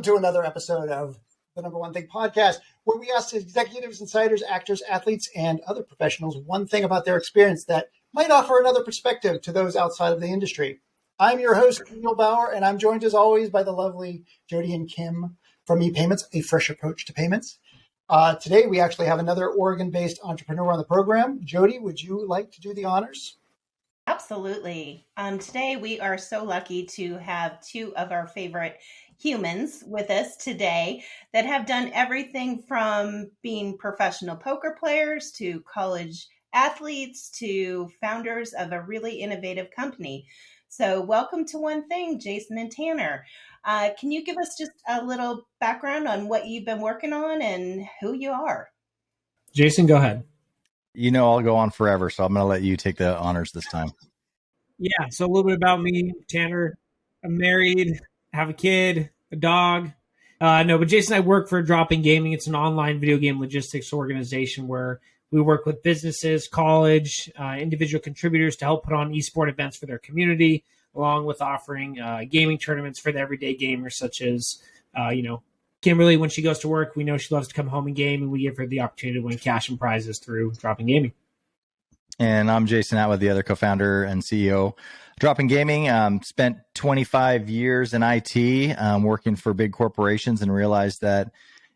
to another episode of the Number One Thing podcast, where we ask executives, insiders, actors, athletes, and other professionals one thing about their experience that might offer another perspective to those outside of the industry. I'm your host, Neil Bauer, and I'm joined as always by the lovely Jody and Kim from ePaymints, a fresh approach to payments. Today, we actually have another Oregon-based entrepreneur on the program. Jody, would you like to do the honors? Absolutely. Today, we are so lucky to have two of our favorite humans with us today that have done everything from being professional poker players to college athletes to founders of a really innovative company. So welcome to One Thing, Jason and Tanner. Can you give us just a little background on what you've been working on and who you are? Jason, go ahead. You know, I'll go on forever, so I'm going to let you take the honors this time. Yeah, so a little bit about me, Tanner. I'm married, have a kid, a dog. But Jason and I work for DropIn Gaming. It's an online video game logistics organization where we work with businesses, college, individual contributors to help put on eSport events for their community, along with offering gaming tournaments for the everyday gamers, such as, Kimberly, when she goes to work, we know she loves to come home and game, and we give her the opportunity to win cash and prizes through DropIn Gaming. And I'm Jason Atwood, the other co-founder and CEO. DropIn Gaming, spent 25 years in IT, working for big corporations, and realized that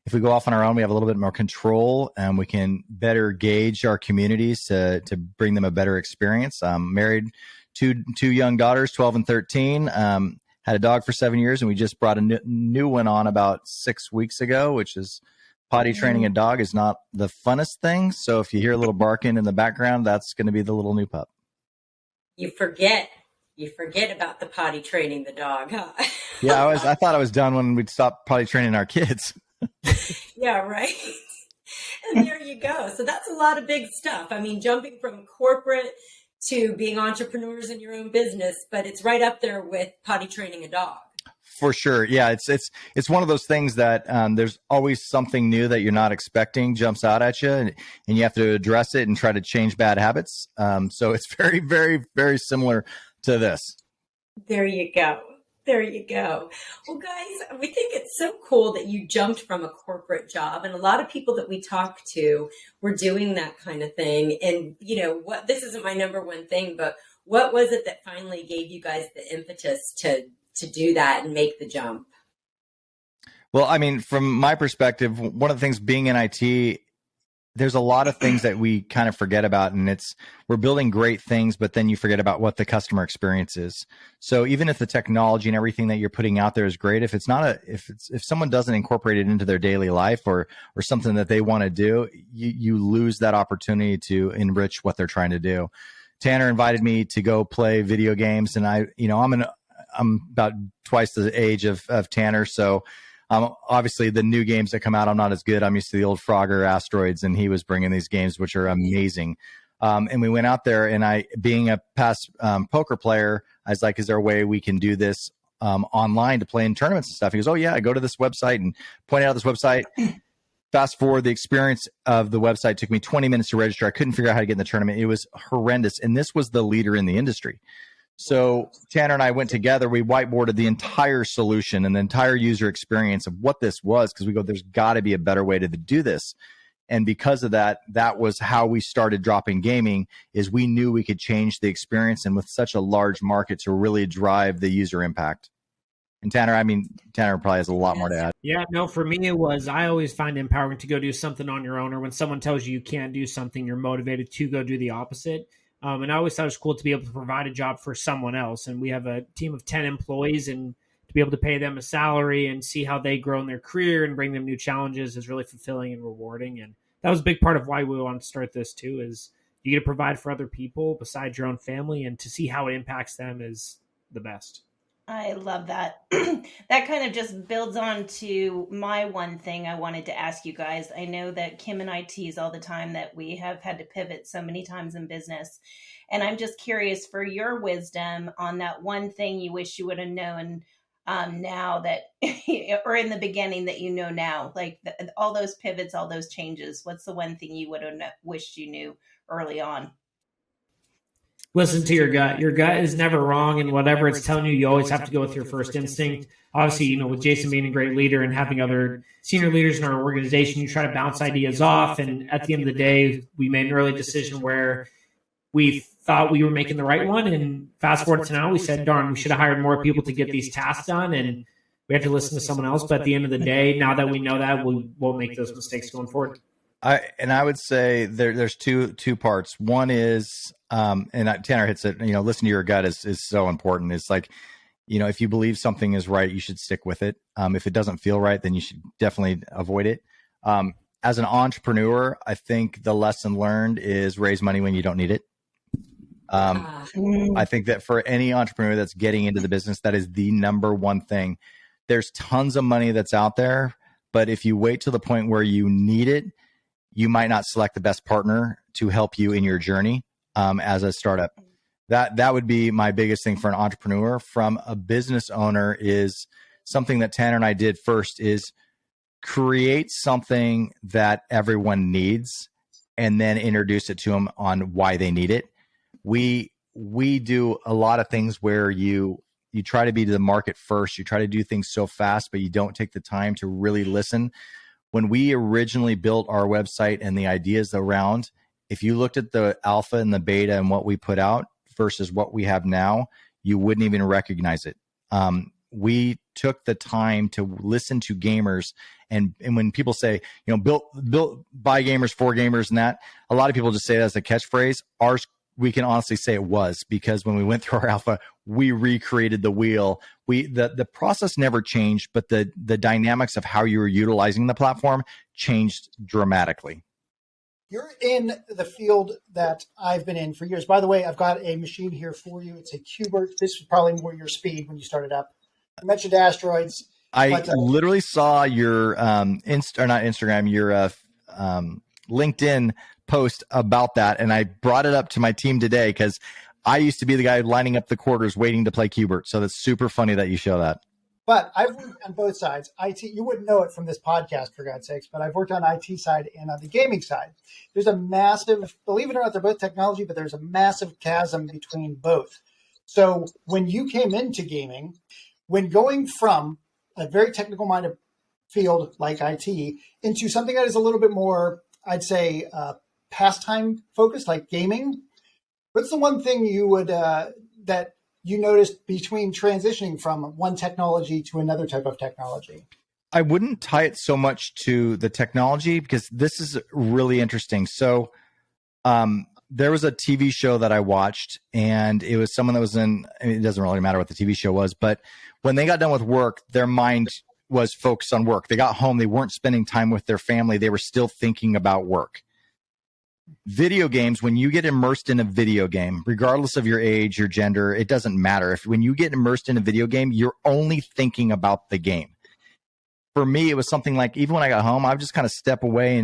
if we go off on our own, we have a little bit more control and we can better gauge our communities to bring them a better experience. Married, two young daughters, 12 and 13. Had a dog for 7 years, and we just brought a new one on about 6 weeks ago, which is potty training a dog is not the funnest thing. So if you hear a little barking in the background, that's going to be the little new pup. You forget about the potty training the dog, huh? Yeah, I thought I was done when we'd stop potty training our kids. Yeah, right. And there you go. So that's a lot of big stuff. I mean, jumping from corporate to being entrepreneurs in your own business, but it's right up there with potty training a dog. For sure. Yeah, it's one of those things that there's always something new that you're not expecting jumps out at you, and you have to address it and try to change bad habits. So it's very, very, very similar to this. There you go. There you go. Well, guys, we think it's so cool that you jumped from a corporate job, and a lot of people that we talk to were doing that kind of thing. And this isn't my number one thing, but what was it that finally gave you guys the impetus to do that and make the jump? Well, I mean, from my perspective, one of the things being in IT, there's a lot of things that we kind of forget about, and we're building great things, but then you forget about what the customer experience is. So even if the technology and everything that you're putting out there is great, if someone doesn't incorporate it into their daily life or something that they want to do, you lose that opportunity to enrich what they're trying to do. Tanner invited me to go play video games, and I'm about twice the age of Tanner. So obviously the new games that come out, I'm not as good. I'm used to the old Frogger Asteroids, and he was bringing these games, which are amazing. And we went out there, and being a past poker player, I was like, is there a way we can do this online to play in tournaments and stuff? He goes, oh yeah, go to this website, and pointed out this website. Fast forward, the experience of the website took me 20 minutes to register. I couldn't figure out how to get in the tournament. It was horrendous. And this was the leader in the industry. So Tanner and I went together. We whiteboarded the entire solution and the entire user experience of what this was, because we go, there's got to be a better way to do this. And because of that, that was how we started DropIn Gaming, is we knew we could change the experience, and with such a large market, to really drive the user impact. And Tanner probably has a lot more to add. Yeah, no, for me it was, I always find empowering to go do something on your own, or when someone tells you can't do something, you're motivated to go do the opposite. And I always thought it was cool to be able to provide a job for someone else. And we have a team of 10 employees, and to be able to pay them a salary and see how they grow in their career and bring them new challenges is really fulfilling and rewarding. And that was a big part of why we wanted to start this too, is you get to provide for other people besides your own family, and to see how it impacts them is the best. I love that. That kind of just builds on to my one thing I wanted to ask you guys. I know that Kim and I tease all the time that we have had to pivot so many times in business. And I'm just curious for your wisdom on that one thing you wish you would have known now that, or in the beginning that you know now, like all those pivots, all those changes. What's the one thing you would have wished you knew early on? listen to your gut. Your gut is never wrong, and whatever it's telling you, you always have to go with your first instinct. Obviously, with Jason being a great leader and having other senior leaders in our organization, you try to bounce ideas off. And at the end of the day, we made an early decision where we thought we were making the right one. And fast forward to now, we said, darn, we should have hired more people to get these tasks done. And we had to listen to someone else. But at the end of the day, now that we know that, we won't make those mistakes going forward. I would say there's two parts. One is, and Tanner hits it, listen to your gut is so important. It's like, if you believe something is right, you should stick with it. If it doesn't feel right, then you should definitely avoid it. As an entrepreneur, I think the lesson learned is raise money when you don't need it. I think that for any entrepreneur that's getting into the business, that is the number one thing. There's tons of money that's out there, but if you wait till the point where you need it, you might not select the best partner to help you in your journey as a startup. That would be my biggest thing for an entrepreneur. From a business owner, is something that Tanner and I did first is create something that everyone needs and then introduce it to them on why they need it. We do a lot of things where you try to be to the market first. You try to do things so fast, but you don't take the time to really listen. When we originally built our website and the ideas around, if you looked at the alpha and the beta and what we put out versus what we have now, you wouldn't even recognize it. We took the time to listen to gamers. And when people say, built by gamers for gamers and that, a lot of people just say that as a catchphrase. Ours, we can honestly say it was, because when we went through our alpha, we recreated the wheel. The process never changed, but the dynamics of how you were utilizing the platform changed dramatically. You're in the field that I've been in for years. By the way, I've got a machine here for you. It's a Qbert. This was probably more your speed when you started up. I mentioned asteroids. I literally saw your your LinkedIn post about that, and I brought it up to my team today because I used to be the guy lining up the quarters waiting to play Qbert. So that's super funny that you show that. But I've worked on both sides. IT, you wouldn't know it from this podcast, for God's sakes, but I've worked on IT side and on the gaming side. There's a massive, believe it or not, they're both technology, but there's a massive chasm between both. So when you came into gaming, when going from a very technical minded field like IT into something that is a little bit more, I'd say, pastime focused, like gaming, what's the one thing you would that you noticed between transitioning from one technology to another type of technology? I wouldn't tie it so much to the technology because this is really interesting. So there was a TV show that I watched, and it was someone that was it doesn't really matter what the TV show was, but when they got done with work, their mind was focused on work. They got home, they weren't spending time with their family. They were still thinking about work. Video games, when you get immersed in a video game, regardless of your age, your gender, it doesn't matter. When you get immersed in a video game, you're only thinking about the game. For me, it was something like, even when I got home, I would just kind of step away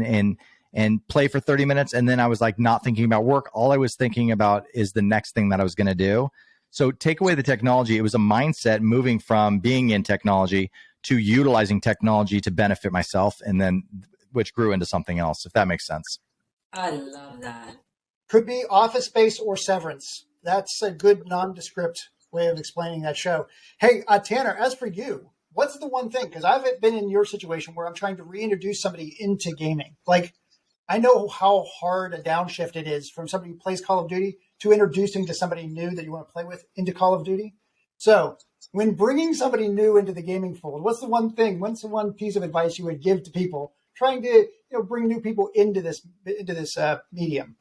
and play for 30 minutes. And then I was like not thinking about work. All I was thinking about is the next thing that I was going to do. So take away the technology. It was a mindset moving from being in technology to utilizing technology to benefit myself, and then which grew into something else, if that makes sense. I love that. Could be Office Space or Severance. That's a good nondescript way of explaining that show. Hey, Tanner, as for you, what's the one thing? Because I've been in your situation where I'm trying to reintroduce somebody into gaming. Like, I know how hard a downshift it is from somebody who plays Call of Duty to introducing to somebody new that you want to play with into Call of Duty. So when bringing somebody new into the gaming fold, what's the one piece of advice you would give to people trying to bring new people into this medium?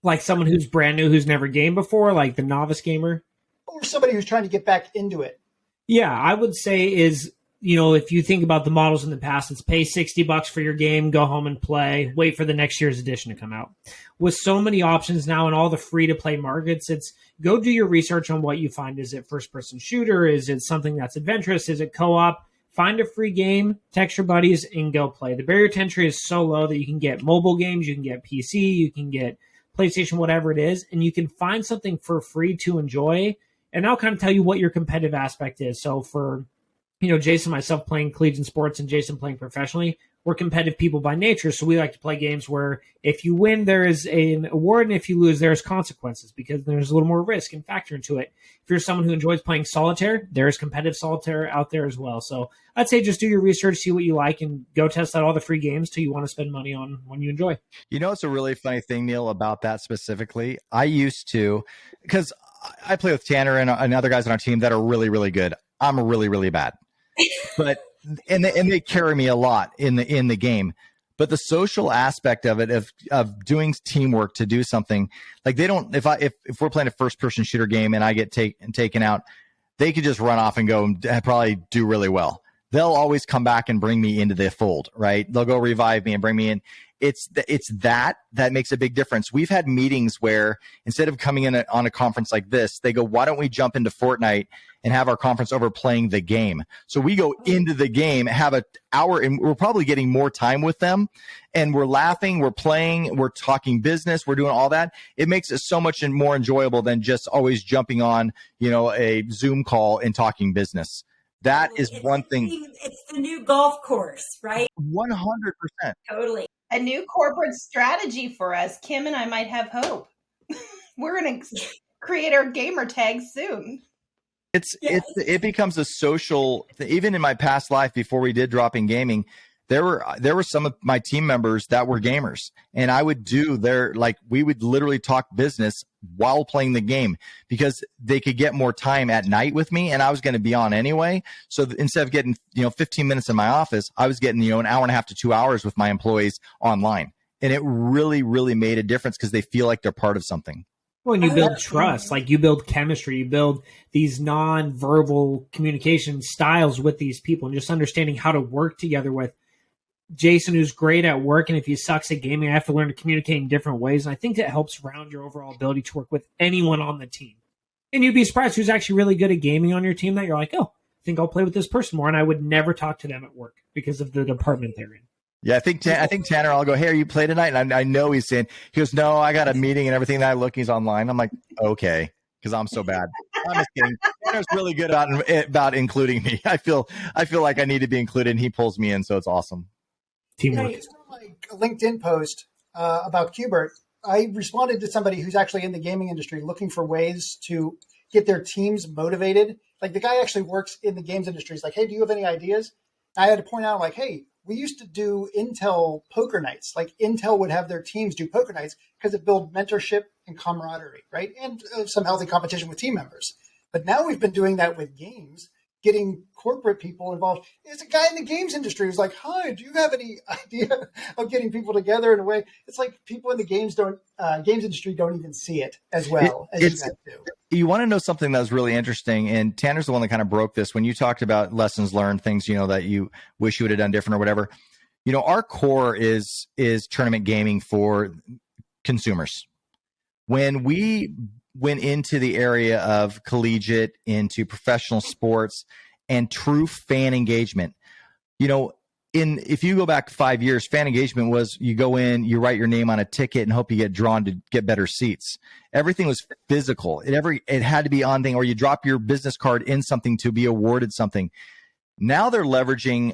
Like someone who's brand new, who's never gamed before, like the novice gamer? Or somebody who's trying to get back into it. Yeah, I would say is, if you think about the models in the past, it's pay $60 for your game, go home and play, wait for the next year's edition to come out. With so many options now and all the free-to-play markets, it's go do your research on what you find. Is it first-person shooter? Is it something that's adventurous? Is it co-op? Find a free game, text your buddies, and go play. The barrier to entry is so low that you can get mobile games, you can get PC, you can get PlayStation, whatever it is, and you can find something for free to enjoy. And I'll kind of tell you what your competitive aspect is. So for Jason and myself playing collegiate sports and Jason playing professionally, we're competitive people by nature, so we like to play games where if you win, there is an award, and if you lose, there's consequences because there's a little more risk and factor into it. If you're someone who enjoys playing solitaire, there's competitive solitaire out there as well. So I'd say just do your research, see what you like, and go test out all the free games till you want to spend money on one you enjoy. It's a really funny thing, Neil, about that specifically. I used to, because I play with Tanner and other guys on our team that are really, really good. I'm really, really bad. But and they carry me a lot in the game. But the social aspect of it, of doing teamwork to do something, like they don't, if we're playing a first person shooter game and I get taken out, they could just run off and go and probably do really well. They'll always come back and bring me into the fold, right? They'll go revive me and bring me in. It's that makes a big difference. We've had meetings where instead of coming in on a conference like this, they go, why don't we jump into Fortnite and have our conference over playing the game? So we go into the game, have an hour, and we're probably getting more time with them. And we're laughing, we're playing, we're talking business, we're doing all that. It makes it so much more enjoyable than just always jumping on, a Zoom call and talking business. That is one thing. It's the new golf course, right? 100%. Totally. A new corporate strategy for us. Kim and I might have hope. We're going to create our gamer tags soon. It becomes a social. Even in my past life, before we did DropIn Gaming, there were some of my team members that were gamers, and I would we would literally talk business while playing the game because they could get more time at night with me, and I was going to be on anyway. So instead of getting 15 minutes in my office, I was getting an hour and a half to 2 hours with my employees online, and it really, really made a difference because they feel like they're part of something. Well, and you build trust, like you build chemistry, you build these non-verbal communication styles with these people, and just understanding how to work together with Jason, who's great at work, and if he sucks at gaming, I have to learn to communicate in different ways. And I think that helps round your overall ability to work with anyone on the team. And you'd be surprised who's actually really good at gaming on your team that you're like, oh, I think I'll play with this person more. And I would never talk to them at work because of the department they're in. Yeah, I think Tanner, I'll go, hey, are you playing tonight? And I know he's saying, he goes, no, I got a meeting and everything. That I look, he's online. I'm like, okay, because I'm so bad. I'm just kidding. Tanner's really good about including me. I feel like I need to be included, and he pulls me in, so it's awesome. Teamwork. Like a LinkedIn post about Qbert, I responded to somebody who's actually in the gaming industry looking for ways to get their teams motivated. Like the guy actually works in the games industry. He's like, hey, do you have any ideas? I had to point out, like, hey, we used to do Intel poker nights. Like Intel would have their teams do poker nights because it built mentorship and camaraderie, right? And some healthy competition with team members. But now we've been doing that with games, getting corporate people involved. There's a guy in the games industry who's like, hi, do you have any idea of getting people together in a way? It's like people in the games industry don't even see it as well as you guys do. You want to know something that was really interesting, and Tanner's the one that kind of broke this when you talked about lessons learned, things, that you wish you would have done different or whatever. Our core is tournament gaming for consumers. When we went into the area of collegiate, into professional sports, and true fan engagement, if you go back 5 years, fan engagement was you go in, you write your name on a ticket and hope you get drawn to get better seats. Everything was physical. It had to be on thing, or you drop your business card in something to be awarded something. Now they're leveraging,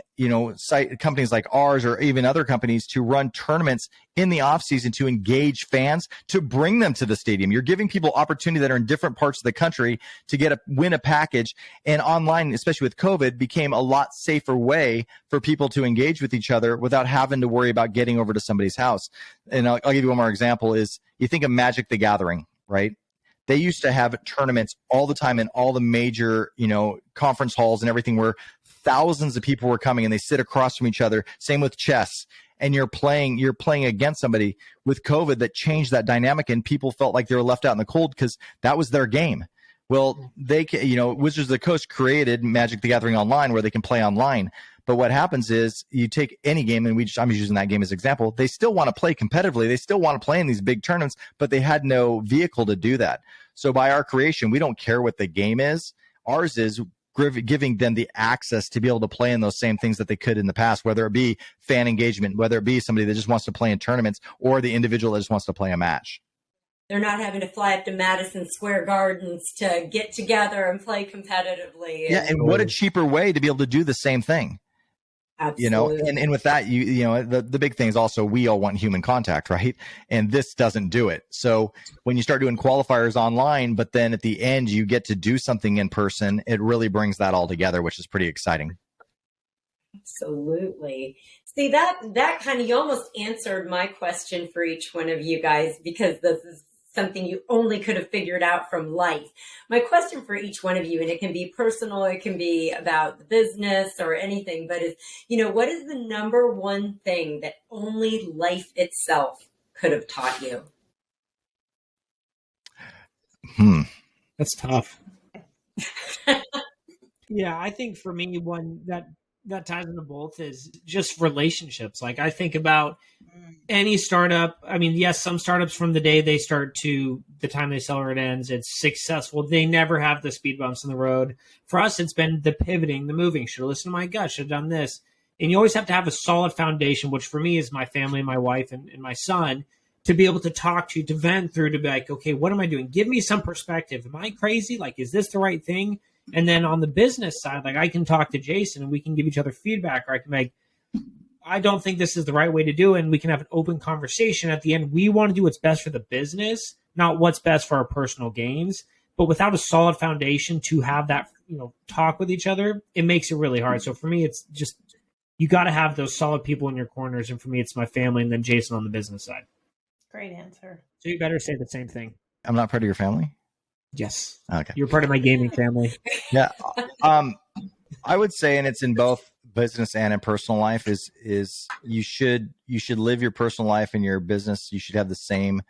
companies like ours or even other companies to run tournaments in the off season to engage fans, to bring them to the stadium. You're giving people opportunity that are in different parts of the country to win a package. And online, especially with COVID, became a lot safer way for people to engage with each other without having to worry about getting over to somebody's house. And I'll give you one more example is you think of Magic the Gathering, right? They used to have tournaments all the time in all the major, conference halls and everything where thousands of people were coming and they sit across from each other. Same with chess. And you're playing against somebody. With COVID that changed that dynamic, and people felt like they were left out in the cold because that was their game. Well, Wizards of the Coast created Magic the Gathering Online where they can play online. But what happens is you take any game, and I'm using that game as an example. They still want to play competitively. They still want to play in these big tournaments, but they had no vehicle to do that. So by our creation, we don't care what the game is. Ours is giving them the access to be able to play in those same things that they could in the past, whether it be fan engagement, whether it be somebody that just wants to play in tournaments, or the individual that just wants to play a match. They're not having to fly up to Madison Square Gardens to get together and play competitively. Yeah, and what a cheaper way to be able to do the same thing. Absolutely. And with that, the big thing is also we all want human contact, right? And this doesn't do it. So when you start doing qualifiers online, but then at the end you get to do something in person, it really brings that all together, which is pretty exciting. Absolutely. See, that kind of, you almost answered my question for each one of you guys, because this is something you only could have figured out from life. My question for each one of you, and it can be personal, it can be about the business or anything, but is, what is the number one thing that only life itself could have taught you? That's tough. Yeah, I think for me, one that ties into both is just relationships. Like I think about any startup. I mean, yes, some startups from the day they start to the time they sell or it ends, it's successful. They never have the speed bumps in the road. For us, it's been the pivoting, the moving. Should have listened to my gut, should have done this. And you always have to have a solid foundation, which for me is my family, my wife, and my son, to be able to talk to vent through, to be like, okay, what am I doing? Give me some perspective. Am I crazy? Like, is this the right thing? And then on the business side, like I can talk to Jason and we can give each other feedback, or I can make, I don't think this is the right way to do it. And we can have an open conversation at the end. We want to do what's best for the business, not what's best for our personal gains. But without a solid foundation to have that, talk with each other, it makes it really hard. So for me, it's just, you got to have those solid people in your corners. And for me, it's my family and then Jason on the business side. Great answer. So you better say the same thing. I'm not part of your family? Yes. Okay. You're part of my gaming family. Yeah. I would say, and it's in both business and in personal life, is you should live your personal life and your business. You should have the same,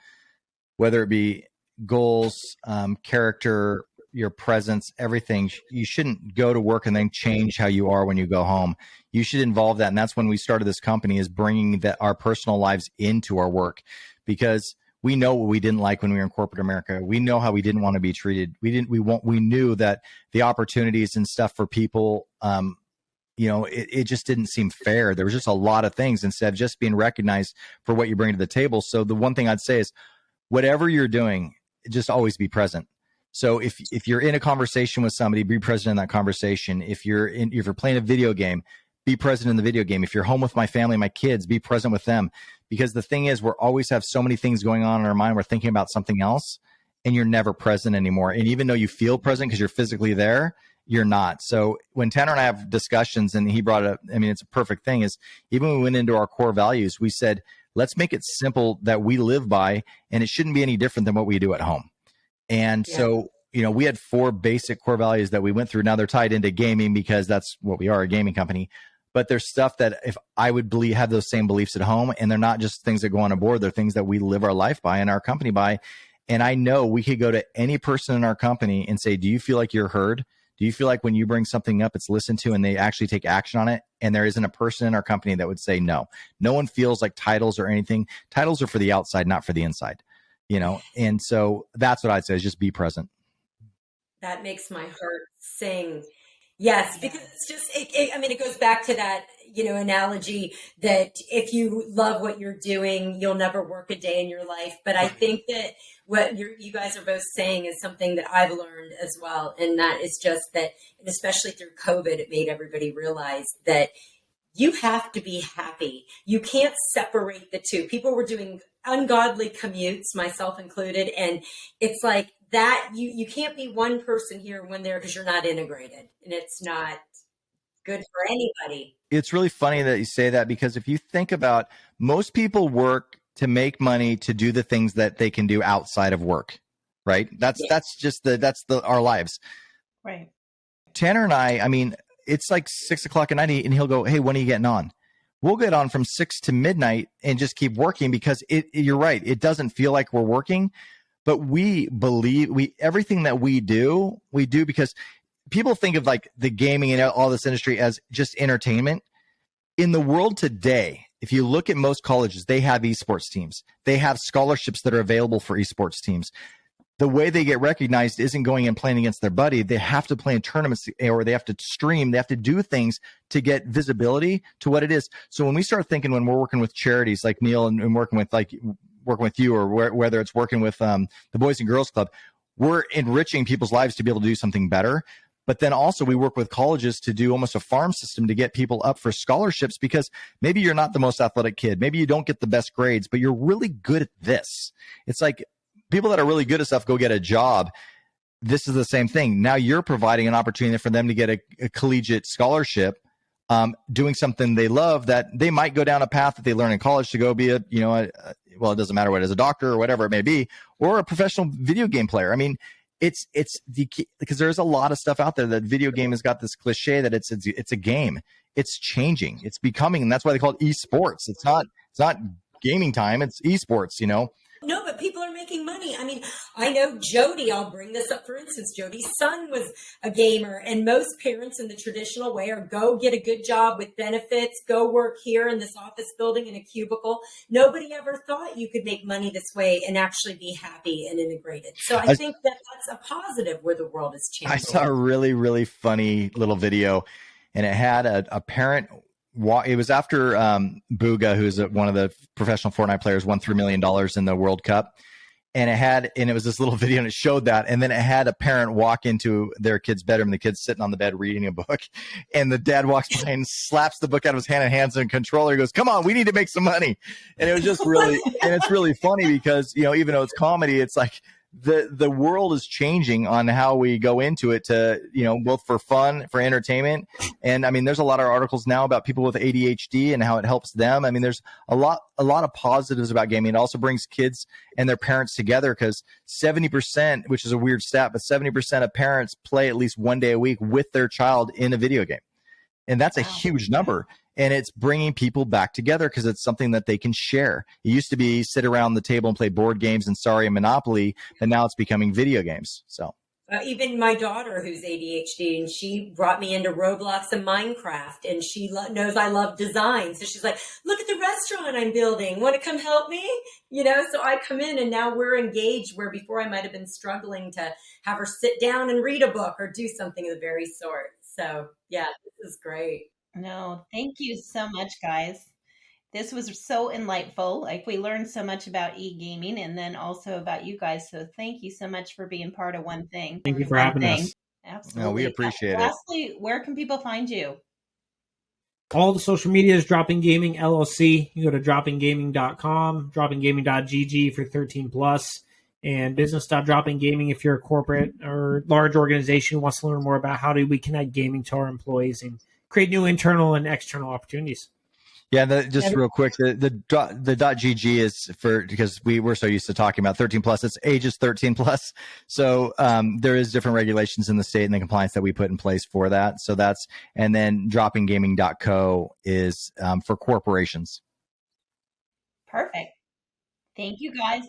whether it be goals, character, your presence, everything. You shouldn't go to work and then change how you are when you go home. You should involve that. And that's when we started this company, is bringing our personal lives into our work, because we know what we didn't like when we were in corporate America. We know how we didn't want to be treated. We knew that the opportunities and stuff for people, it just didn't seem fair. There was just a lot of things instead of just being recognized for what you bring to the table. So the one thing I'd say is, whatever you're doing, just always be present. So if you're in a conversation with somebody, be present in that conversation. If you're playing a video game, be present in the video game. If you're home with my family, my kids, be present with them. Because the thing is, we always have so many things going on in our mind. We're thinking about something else, and you're never present anymore. And even though you feel present because you're physically there, you're not. So when Tanner and I have discussions, and he brought up, I mean, it's a perfect thing, is even when we went into our core values, we said, let's make it simple that we live by, and it shouldn't be any different than what we do at home. And so, we had 4 basic core values that we went through. Now they're tied into gaming because that's what we are, a gaming company. But there's stuff that if I would have those same beliefs at home, and they're not just things that go on a board, they're things that we live our life by and our company by. And I know we could go to any person in our company and say, do you feel like you're heard? Do you feel like when you bring something up, it's listened to and they actually take action on it? And there isn't a person in our company that would say no. No one feels like titles or anything. Titles are for the outside, not for the inside, And so that's what I'd say, is just be present. That makes my heart sing. Yes, because it's just, it goes back to that, analogy that if you love what you're doing, you'll never work a day in your life. But I think that what you guys are both saying is something that I've learned as well. And that is just that, and especially through COVID, it made everybody realize that you have to be happy. You can't separate the two. People were doing ungodly commutes, myself included. And it's like, that you can't be one person here and one there, because you're not integrated, and it's not good for anybody. It's really funny that you say that, because if you think about, most people work to make money to do the things that they can do outside of work, right? That's our lives. Right. Tanner and I mean, it's like 6:00 at night and he'll go, hey, when are you getting on? We'll get on from 6 to midnight and just keep working, because you're right. It doesn't feel like we're working. But we believe everything that we do because people think of like the gaming and all this industry as just entertainment. In the world today, if you look at most colleges, they have eSports teams. They have scholarships that are available for eSports teams. The way they get recognized isn't going and playing against their buddy. They have to play in tournaments, or they have to stream. They have to do things to get visibility to what it is. So when we start thinking, when we're working with charities like Neil and working with you, or whether it's working with the Boys and Girls Club, we're enriching people's lives to be able to do something better. But then also we work with colleges to do almost a farm system to get people up for scholarships, because maybe you're not the most athletic kid. Maybe you don't get the best grades, but you're really good at this. It's like people that are really good at stuff go get a job. This is the same thing. Now you're providing an opportunity for them to get a collegiate scholarship, doing something they love, that they might go down a path that they learn in college to go be well, it doesn't matter what it is, a doctor or whatever it may be, or a professional video game player. I mean, because there's a lot of stuff out there that video game has got this cliche that it's a game. It's changing. It's becoming, and that's why they call it eSports. It's not gaming time. It's eSports, No, but people are making money. I mean, I know Jody, I'll bring this up, for instance, Jody's son was a gamer, and most parents in the traditional way are go get a good job with benefits, go work here in this office building in a cubicle. Nobody ever thought you could make money this way and actually be happy and integrated. So I think that that's a positive where the world is changing. I saw a really, really funny little video, and it had a parent. It was after Booga, who's one of the professional Fortnite players, won $3 million in the World Cup. And it was this little video, and it showed that. And then it had a parent walk into their kid's bedroom. The kid's sitting on the bed reading a book. And the dad walks by and slaps the book out of his hand and hands him a controller. He goes, "Come on, we need to make some money." And it was just really, and it's really funny because, even though it's comedy, it's like, the world is changing on how we go into it to, both for fun, for entertainment. And I mean, there's a lot of articles now about people with ADHD and how it helps them. I mean, there's a lot of positives about gaming. It also brings kids and their parents together, because 70%, which is a weird stat, but 70% of parents play at least one day a week with their child in a video game. And that's a huge number. And it's bringing people back together because it's something that they can share. It used to be sit around the table and play board games and Sorry and Monopoly, and now it's becoming video games. So even my daughter, who's ADHD, and she brought me into Roblox and Minecraft, and she knows I love design. So she's like, "Look at the restaurant I'm building. Want to come help me?" So I come in, and now we're engaged, where before I might have been struggling to have her sit down and read a book or do something of the very sort. So yeah, this is great. No, thank you so much, guys. This was so enlightful. Like, we learned so much about e-gaming, and then also about you guys. So thank you so much for being part of One Thing. Thank you for having us. Absolutely. No, we appreciate it. Lastly, where can people find you? All the social media is DropIn Gaming LLC. You go to dropingaming.com, dropingaming.gg for 13 plus, and business.dropin gaming if you're a corporate or large organization who wants to learn more about how do we connect gaming to our employees and create new internal and external opportunities. Yeah, just real quick, the .gg is because we're so used to talking about 13 plus. It's ages 13 plus. So there is different regulations in the state and the compliance that we put in place for that. So and then dropingaming.co is for corporations. Perfect. Thank you, guys.